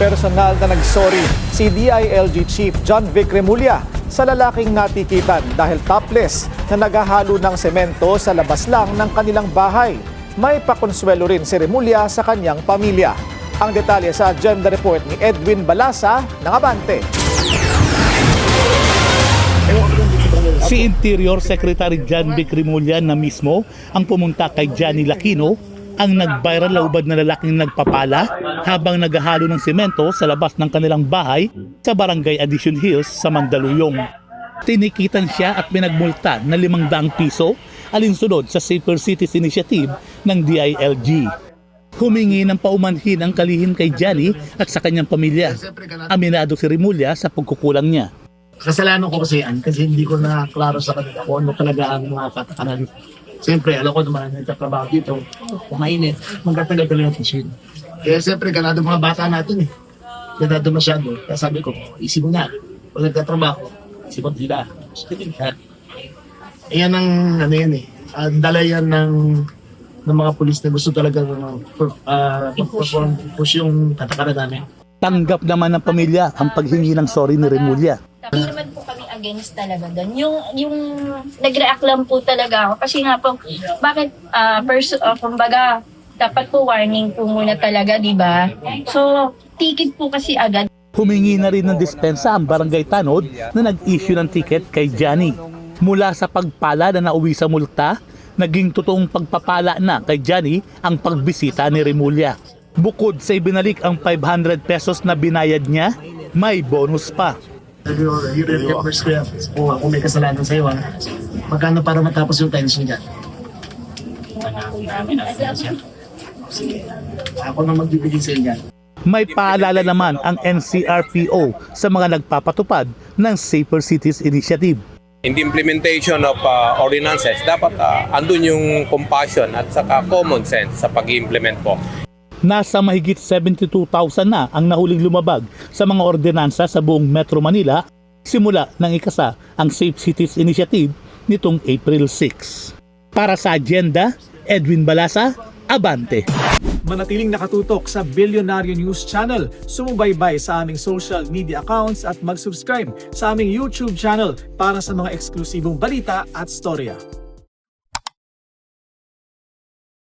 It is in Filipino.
personal na nagsorry si DILG Chief John Vic Remulla sa lalaking natikitan dahil topless na naghahalo ng semento sa labas lang ng kanilang bahay. May pakonsuelo rin si Remulla sa kanyang pamilya. Ang detalye sa agenda report ni Edwin Balasa ng Abante. Si Interior Secretary John Vic Remulla na mismo ang pumunta kay Johnny Lacchino, ang nag-viral laubad na lalaking nagpapala habang naghahalo ng semento sa labas ng kanilang bahay sa Barangay Addition Hills sa Mandaluyong. Tinikitan siya at pinagmulta na 500 piso alinsunod sa Safer Cities Initiative ng DILG. Humingi ng paumanhin ang kalihim kay Johnny at sa kanyang pamilya. Aminado si Remulla sa pagkukulang niya. Kasalanan ko kasi yan kasi hindi ko na klaro sa kanila kung ano talaga ang mga katakanan. Siyempre, alam ko naman, nagtatrabaho dito, kumainit, magkatagal yung machine. Kaya siyempre, ganado mga bata natin eh. Ganado masyado. Kaya sabi ko, isip mo na, kung nagtatrabaho, isip mo sila. Ayan ang, ano yan eh, dala yan ng mga pulis na gusto talaga push yung katakanan namin. Tanggap naman ng pamilya ang paghingi ng sorry ni Remulla. Hindi naman po kami against talaga doon. Yung nag-react lang po talaga ako. Kasi nga po, bakit, kumbaga, dapat po warning po muna talaga, di ba? So, ticket po kasi agad. Humingi na rin ng dispensa ang Barangay Tanod na nag-issue ng ticket kay Johnny. Mula sa pagpala na nauwi sa multa, naging totoong pagpapala na kay Johnny ang pagbisita ni Remulla. Bukod sa ibinalik ang 500 pesos na binayad niya, may bonus pa. I-reimburse ko yan. Kung may kasalanan sa'yo, magkano para matapos yung tension niya? Sige, ako na magbibigay sa inyo. May paalala naman ang NCRPO sa mga nagpapatupad ng Safer Cities Initiative. In the implementation of ordinances, dapat andun yung compassion at saka common sense sa pag-implement po. Nasa mahigit 72,000 na ang nahuling lumabag sa mga ordinansa sa buong Metro Manila simula nang ikasa ang Safe Cities Initiative nitong April 6. Para sa agenda, Edwin Balasa, Abante. Manatiling nakatutok sa Bilyonaryo News Channel. Sumubaybay sa aming social media accounts at mag-subscribe sa aming YouTube channel para sa mga eksklusibong balita at storya.